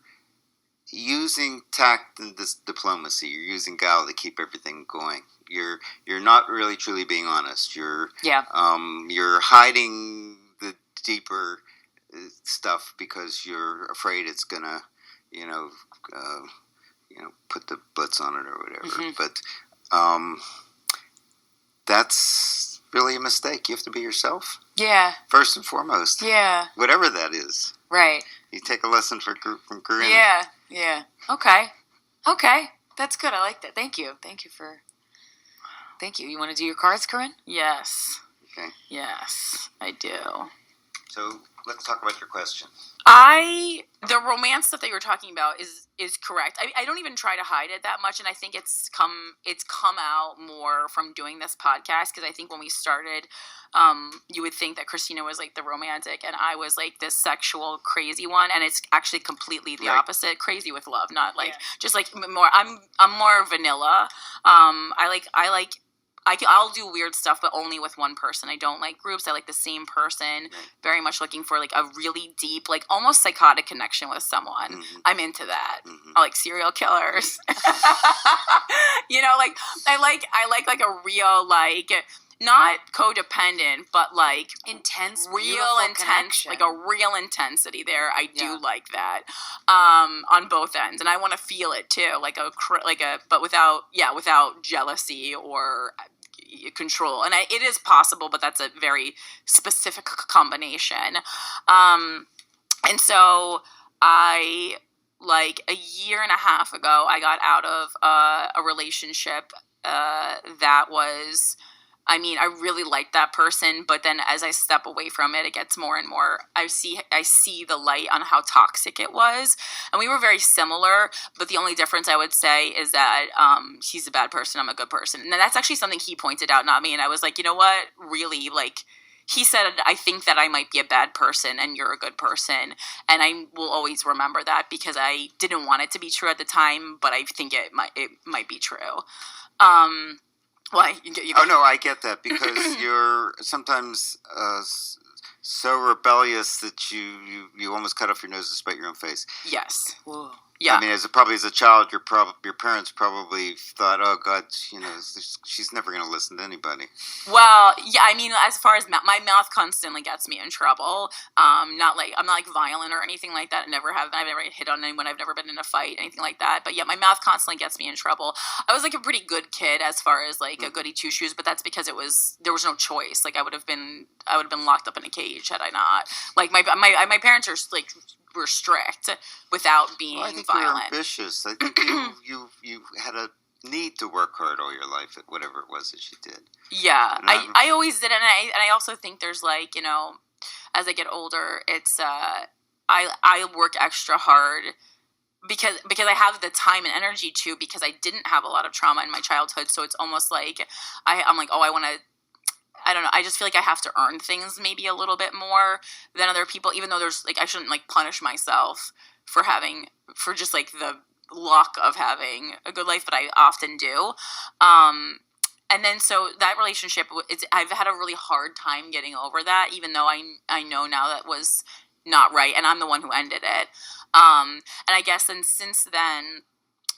B: using tact and diplomacy. You're using guile to keep everything going. You're not really truly being honest. You're hiding the deeper stuff because you're afraid it's gonna put the blitz on it or whatever. Mm-hmm. But that's really a mistake. You have to be yourself.
A: Yeah.
B: First and foremost.
A: Yeah.
B: Whatever that is.
A: Right.
B: You take a lesson from Corinne.
A: Yeah. Yeah. Okay. That's good. I like that. Thank you. Thank you. You want to do your cards, Corinne?
C: Yes.
B: Okay.
C: Yes, I do.
B: So let's talk about your question.
C: The romance stuff that you were talking about is correct. I don't even try to hide it that much, and I think it's come out more from doing this podcast, because I think when we started, you would think that Krystyna was like the romantic and I was like this sexual crazy one, and it's actually completely the opposite. Crazy with love, not like just like more. I'm more vanilla. I'll do weird stuff, but only with one person. I don't like groups. I like the same person. Very much looking for like a really deep, like almost psychotic connection with someone. Mm-hmm. I'm into that. Mm-hmm. I like serial killers. Like I like a real, like, not codependent, but like
A: intense,
C: real intense,
A: connection.
C: Like a real intensity there. I do like that, on both ends, and I want to feel it too, but without jealousy or control. And it is possible, but that's a very specific combination. And so I, like a year and a half ago, I got out of a relationship that was, I really liked that person, but then as I step away from it, it gets more and more, I see the light on how toxic it was. And we were very similar, but the only difference I would say is that he's a bad person, I'm a good person. And that's actually something he pointed out, not me. And I was like, you know what? Really, like, he said, I think that I might be a bad person and you're a good person. And I will always remember that, because I didn't want it to be true at the time, but I think it might be true. Why?
B: Oh, no, I get that, because you're sometimes so rebellious that you almost cut off your nose to spite your own face.
C: Yes.
A: Whoa.
C: Yeah.
B: As a child, your parents probably thought, oh, God, she's never going to listen to anybody.
C: Well, yeah, as far as my mouth constantly gets me in trouble. I'm not like violent or anything like that. I never have. I've never hit on anyone. I've never been in a fight, anything like that. But yeah, my mouth constantly gets me in trouble. I was like a pretty good kid as far as like a goody two shoes, but that's because there was no choice. Like I would have been locked up in a cage had I not. Like my parents are like, were strict without being
B: I think
C: violent.
B: You were ambitious. I think you had a need to work hard all your life at whatever it was that you did.
C: Yeah, I always did, and I also think there's like, as I get older, it's I work extra hard because I have the time and energy to, because I didn't have a lot of trauma in my childhood, so it's almost like I'm like, oh, I don't know. I just feel like I have to earn things maybe a little bit more than other people, even though there's like, I shouldn't like punish myself for just like the luck of having a good life, but I often do. And then so that relationship, I've had a really hard time getting over that, even though I know now that was not right, and I'm the one who ended it. And I guess then since then,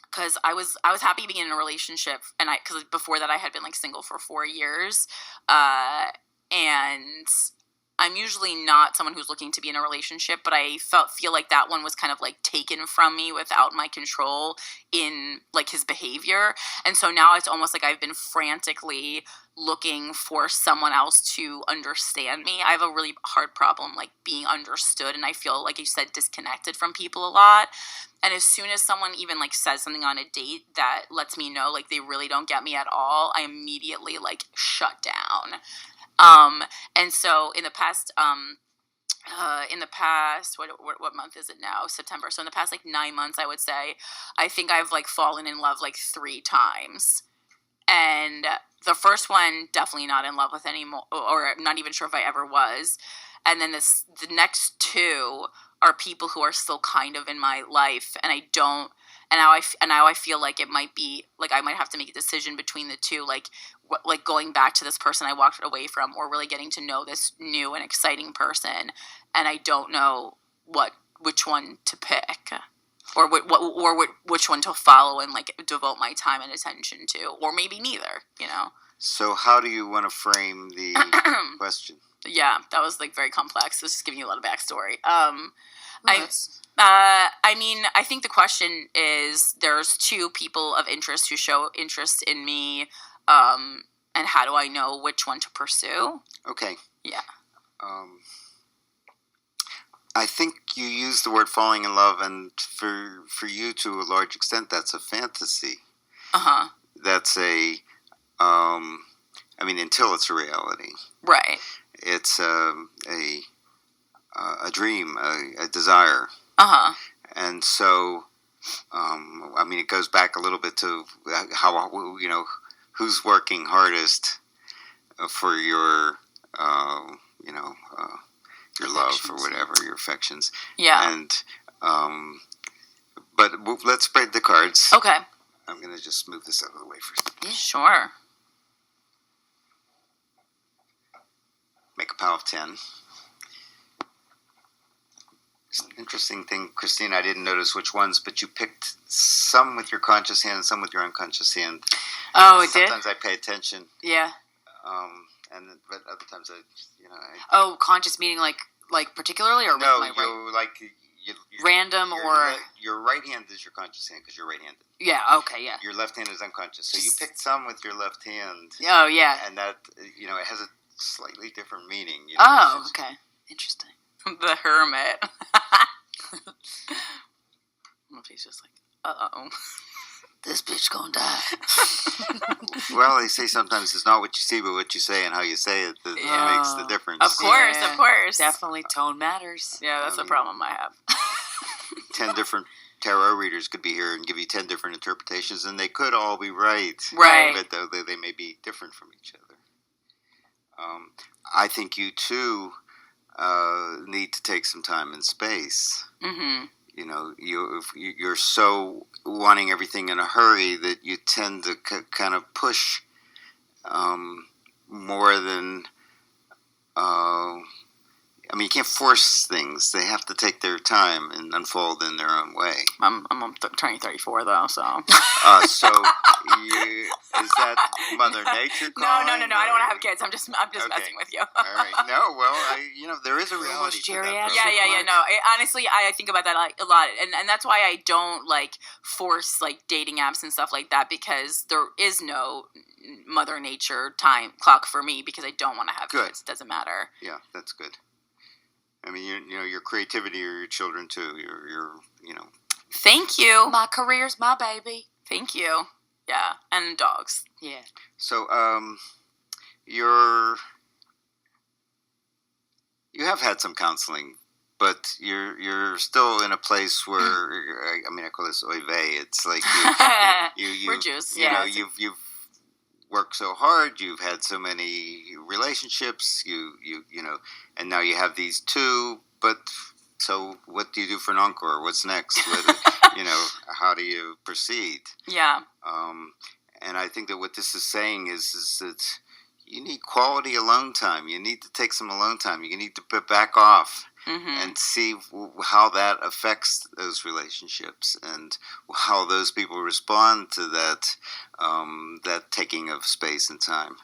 C: because I was happy being in a relationship, and because before that I had been like single for 4 years, and I'm usually not someone who's looking to be in a relationship, but I feel like that one was kind of like taken from me without my control in like his behavior, and so now it's almost like I've been frantically looking for someone else to understand me. I have a really hard problem like being understood, and I feel, like you said, disconnected from people a lot. And as soon as someone even like says something on a date that lets me know like they really don't get me at all, I immediately like shut down. And so in the past, what month is it now? September. So in the past like 9 months, I would say, I think I've like fallen in love like 3 times. And the first one, definitely not in love with anymore, or not even sure if I ever was. And then the next 2 are people who are still kind of in my life, and now I feel like it might be like I might have to make a decision between the 2, like going back to this person I walked away from, or really getting to know this new and exciting person, and I don't know which one to pick, or which one to follow and like devote my time and attention to, or maybe neither.
B: So how do you want to frame the question?
C: Yeah, that was like very complex. This is giving you a lot of backstory. I think the question is, there's 2 people of interest who show interest in me, and how do I know which one to pursue?
B: Okay.
C: Yeah.
B: I think you used the word falling in love, and for you to a large extent, that's a fantasy.
C: Uh-huh.
B: That's until it's a reality.
C: Right.
B: It's a dream, a desire. And so, I mean, it goes back a little bit to how, who's working hardest for your, your love or whatever, your affections.
C: Yeah.
B: And, but let's spread the cards.
C: Okay.
B: I'm going to just move this out of the way first.
C: Yeah. Sure.
B: Make a pile of 10. Interesting thing, Krystyna, I didn't notice which ones, but you picked some with your conscious hand and some with your unconscious hand.
C: Oh, it did?
B: Sometimes I pay attention.
C: Yeah.
B: But other times
A: conscious meaning like particularly, or
B: no,
A: with my right?
B: you like
A: Random
B: your right hand is your conscious hand because you're right-handed.
A: Yeah. Okay. Yeah.
B: Your left hand is unconscious, so you picked some with your left hand.
A: Oh yeah.
B: And that it has a slightly different meaning.
A: Okay. Interesting.
C: The hermit. He's just like, uh-oh.
A: This bitch gonna die.
B: Well, they say sometimes it's not what you see, but what you say and how you say it that makes the difference.
C: Of course.
A: Definitely tone matters.
C: Yeah, that's the problem I have.
B: 10 different tarot readers could be here and give you 10 different interpretations, and they could all be right.
C: Right.
B: But though they may be different from each other. I think you, too, need to take some time and space.
C: Mm-hmm.
B: You're so wanting everything in a hurry that you tend to kind of push more than. You can't force things. They have to take their time and unfold in their own way.
C: I'm turning 34 though, so.
B: So is that Mother Nature calling?
C: No. I don't want to have kids. I'm just messing with you.
B: All right. No, well, there is a reality to that.
C: Yeah. No, honestly, I think about that a lot, and that's why I don't force dating apps and stuff like that, because there is no Mother Nature time clock for me, because I don't want to have kids. It doesn't matter.
B: Yeah, that's good. I mean, your creativity or your children too. Your
C: Thank you.
A: My career's my baby.
C: Thank you. Yeah, and dogs.
A: Yeah.
B: So, you have had some counseling, but you're still in a place where I call this oy vey. It's like
C: we're Jews.
B: You've worked so hard. You've had so many relationships. And now you have these two. But so, what do you do for an encore? What's next? How do you proceed?
C: Yeah.
B: And I think that what this is saying is that you need quality alone time. You need to take some alone time. You need to back off and see how that affects those relationships and how those people respond to that taking of space and time.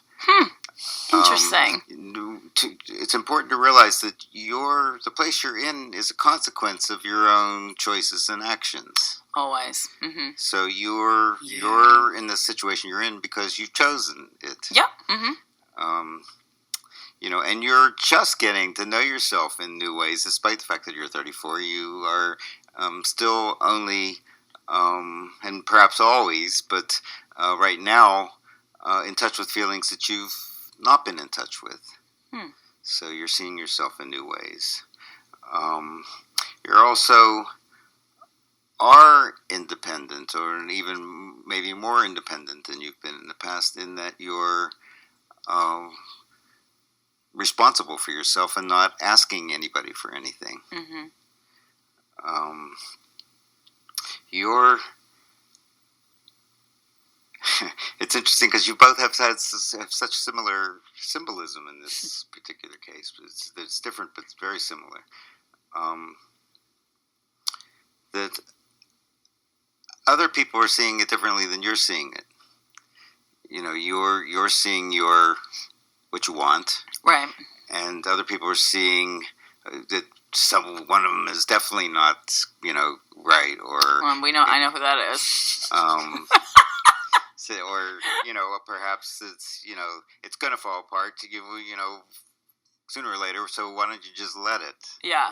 C: Interesting.
B: It's important to realize that the place you're in is a consequence of your own choices and actions.
C: Always. Mm-hmm.
B: So you're in the situation you're in because you've chosen it.
C: Yep. Mm-hmm.
B: And you're just getting to know yourself in new ways, despite the fact that you're 34. You are still only, and perhaps always, but right now, in touch with feelings that you've not been in touch with. So you're seeing yourself in new ways. You're also are independent, or even maybe more independent than you've been in the past, in that you're responsible for yourself and not asking anybody for anything.
C: Mm-hmm.
B: It's interesting because you both have such similar symbolism in this particular case. It's different, but it's very similar. That other people are seeing it differently than you're seeing it. You're seeing what you want,
C: right?
B: And other people are seeing that one of them is definitely not, right, or
C: I know who that is.
B: Or perhaps it's it's going to fall apart to give sooner or later. So why don't you just let it?
C: Yeah.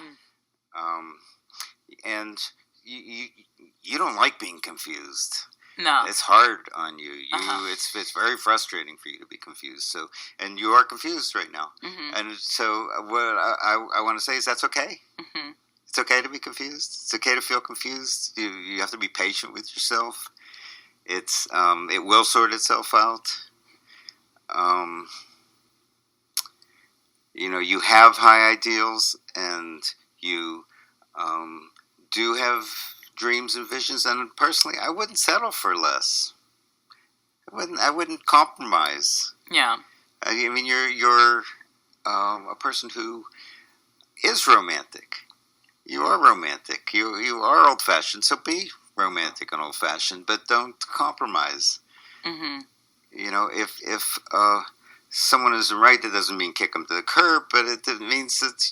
B: And you don't like being confused.
C: No.
B: It's hard on you.
C: Uh-huh.
B: It's very frustrating for you to be confused. So, and you are confused right now.
C: Mm-hmm.
B: And so, what I want to say is that's okay.
C: Mm-hmm.
B: It's okay to be confused. It's okay to feel confused. You have to be patient with yourself. It will sort itself out. You have high ideals, and you do have dreams and visions. And personally, I wouldn't settle for less. I wouldn't compromise.
C: Yeah.
B: I mean, you're a person who is romantic. You are romantic. You are old fashioned. So be romantic and old fashioned, but don't compromise.
C: Mm-hmm.
B: If someone isn't right, that doesn't mean kick them to the curb, but it means that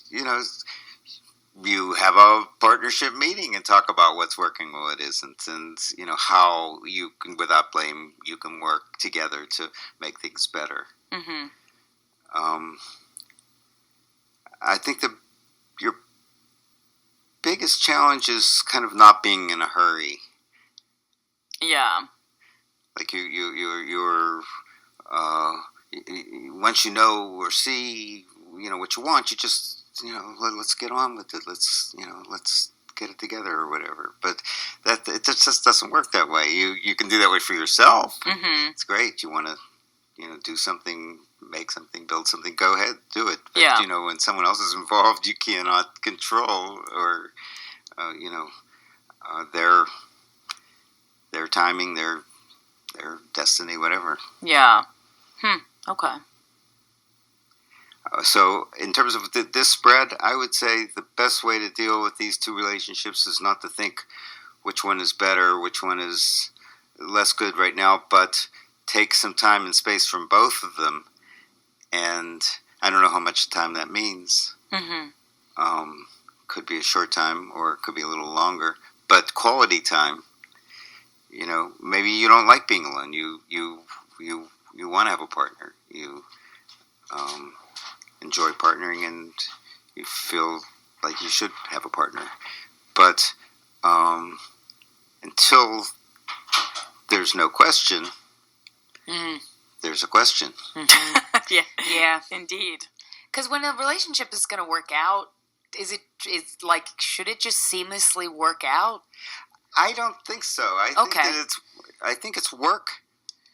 B: you have a partnership meeting and talk about what's working and what isn't, and how you can, without blame, you can work together to make things better.
C: Mm-hmm.
B: I think your biggest challenge is kind of not being in a hurry.
C: Yeah.
B: Like you're once you know or see what you want, you just let's get on with it. Let's get it together or whatever. But it just doesn't work that way. You can do that way for yourself.
C: Mm-hmm.
B: It's great. You want to do something, make something, build something. Go ahead, do it. But
C: Yeah.
B: when someone else is involved, you cannot control or their timing, their destiny, whatever.
C: Yeah. Okay.
B: So in terms of this spread, I would say the best way to deal with these two relationships is not to think which one is better, which one is less good right now, but take some time and space from both of them. And I don't know how much time that means.
C: Mm-hmm.
B: Could be a short time or it could be a little longer, but quality time. Maybe you don't like being alone. You want to have a partner. You enjoy partnering, and you feel like you should have a partner. But until there's no question, there's a question.
C: Mm-hmm. Yeah.
A: Yeah.
C: Indeed.
A: Because when a relationship is going to work out, should it just seamlessly work out?
B: I don't think so. I think it's work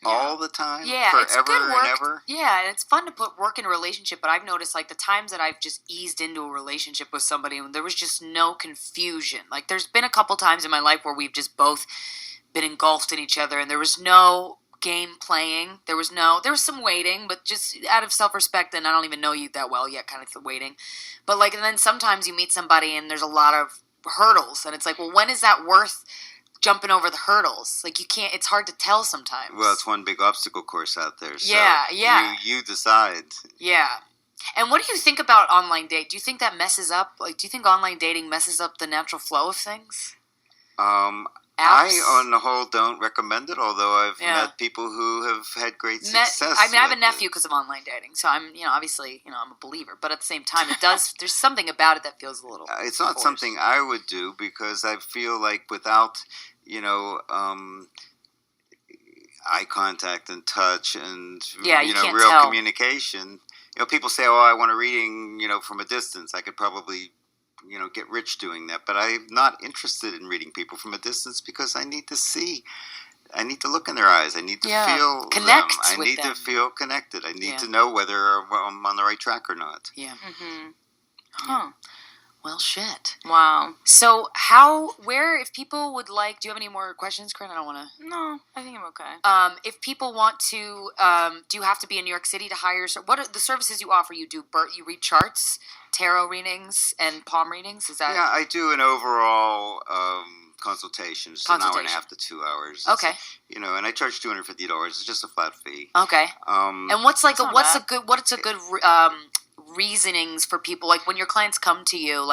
B: all the time,
A: Yeah,
B: forever
A: it's good work.
B: and ever.
A: Yeah, and it's fun to put work in a relationship, but I've noticed the times that I've just eased into a relationship with somebody and there was just no confusion. There's been a couple times in my life where we've just both been engulfed in each other and there was no game playing. There was some waiting, but just out of self-respect, and I don't even know you that well yet, kind of the waiting. But and then sometimes you meet somebody and there's a lot of hurdles and it's well, when is that worth jumping over the hurdles? You can't, it's hard to tell sometimes.
B: Well, it's one big obstacle course out there. So
A: yeah.
B: You decide.
A: Yeah. And what do you think about online date? Do you think that messes up, do you think online dating messes up the natural flow of things?
B: I,
A: Apps?
B: on the whole, don't recommend it, although I've met people who have had great success.
A: I have a nephew because of online dating, so I'm, obviously, I'm a believer. But at the same time, there's something about it that feels a little
B: it's not
A: forced.
B: something I would do because I feel like without, eye contact and touch and, real
A: tell.
B: communication. People say, oh, I want a reading, from a distance. I could probably get rich doing that. But I'm not interested in reading people from a distance because I need to see. I need to look in their eyes. I need to feel
A: connect
B: them. I need to feel connected. I need to know whether I'm on the right track or not.
A: Yeah.
C: Mm-hmm. Huh.
A: Well, shit.
C: Wow.
A: So if people would like, do you have any more questions, Corinne? I don't want to.
C: No, I think I'm okay.
A: If people want to, do you have to be in New York City to hire? What are the services you offer? You read charts, tarot readings, and palm readings? Is that?
B: Yeah, I do an overall consultation. It's an hour and a half to 2 hours.
A: Okay.
B: And I charge $250. It's just a flat fee.
A: Okay.
B: And
A: what's a good reasonings for people, when your clients come to you,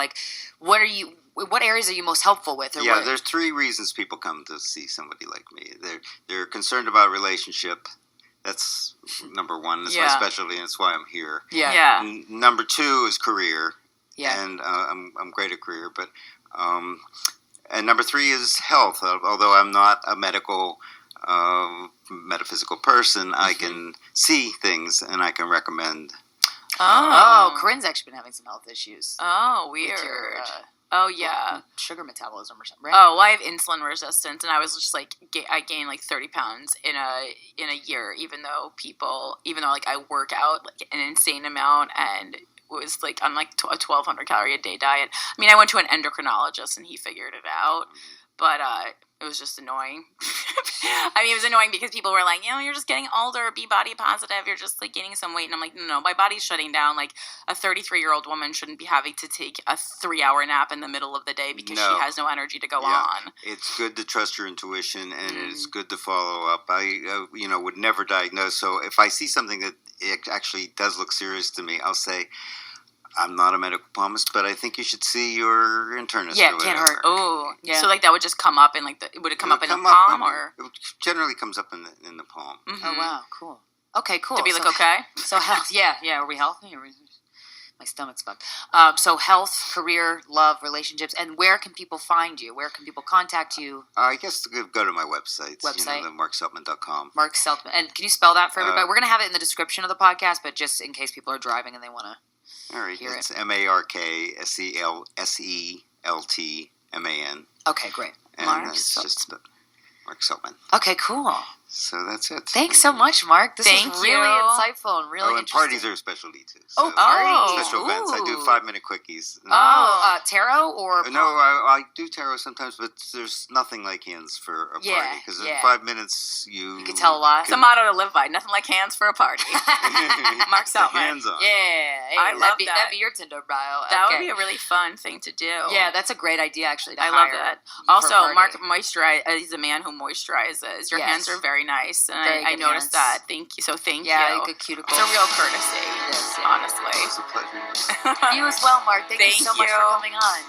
A: what areas are you most helpful with?
B: There's 3 reasons people come to see somebody like me. They're concerned about relationship. That's number 1. That's my specialty, and that's why I'm here.
C: Yeah.
B: Number 2 is career.
A: Yeah.
B: And I'm great at career, but and number 3 is health. Although I'm not a medical metaphysical person, I can see things and I can recommend.
A: Oh, Corinne's actually been having some health issues.
C: Oh, weird.
A: With your,
C: oh, yeah.
A: Sugar metabolism or something, right?
C: Oh, well, I have insulin resistance, and I was just like, I gained like 30 pounds in a year, even though like I work out like an insane amount and was like on like a 1,200 calorie a day diet. I mean, I went to an endocrinologist and he figured it out, but it was just annoying. I mean, it was annoying because people were like, you're just getting older, be body positive, you're just like gaining some weight. And I'm like, no, my body's shutting down. Like a 33-year-old woman shouldn't be having to take a 3-hour nap in the middle of the day because she has no energy to go on.
B: It's good to trust your intuition, and it's good to follow up. I, would never diagnose. So if I see something that it actually does look serious to me, I'll say, I'm not a medical palmist, but I think you should see your internist.
A: Yeah, it can't hurt.
C: Oh, yeah. So like that would just come up in would it come up in the palm or?
B: It generally comes up in the palm.
C: Mm-hmm.
A: Oh wow, cool. Okay, cool.
C: To be like okay.
A: So health, yeah. Are we healthy? My stomach's fucked. So health, career, love, relationships, and where can people find you? Where can people contact you?
B: I guess go to my website. markseltman.com.
A: Mark Seltman. And can you spell that for everybody? We're going to have it in the description of the podcast, but just in case people are driving and they want to.
B: All right, it's MarkSeltman.
A: Okay, great.
B: And it's just Mark Seltman.
A: Okay, cool.
B: So that's it.
A: Thanks so much, Mark. This is really insightful and really interesting.
B: Parties are a specialty too. So
A: parties.
B: Special events. I do 5-minute quickies.
A: Tarot or?
B: No, I do tarot sometimes, but there's nothing like hands for a party. Because in 5 minutes, you
A: can tell a lot.
C: It's a motto to live by. Nothing like hands for a party. Mark Seltman.
B: Hands on.
A: Yeah. Hey,
C: I love that.
A: That'd be your Tinder bio.
C: That would be a really fun thing to do.
A: Yeah, that's a great idea, actually.
C: I love that. Also, Mark he's a man who moisturizes. Your hands are very nice. And I noticed that. Thank you. So thank you.
A: Yeah, good cuticles.
C: It's a real courtesy, honestly.
B: It's a pleasure.
A: You as well, Mark. Thank you so much for coming on.